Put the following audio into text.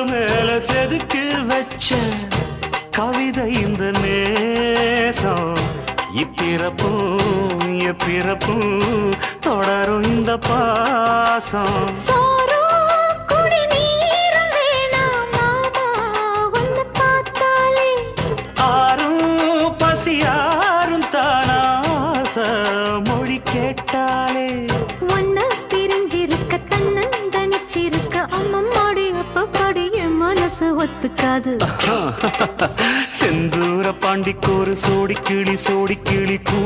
மேல செதுக்கு வச்ச கவிதை இந்த நேசம் இப்பிறப்பும் எப்பிறப்பும் தொடரும் இந்த பாசம் ஆரும் பசியாரும் தானாச மொழி கேட்டாலே ஒன்ன பிரிஞ்சிருக்க தன்னந்தனிச்சிருக்க அம்மம்மாடி அப்பப்படி என் மனசு ஒத்துக்காது செந்தூர பாண்டிக்கோரு சோடி கிளி கூ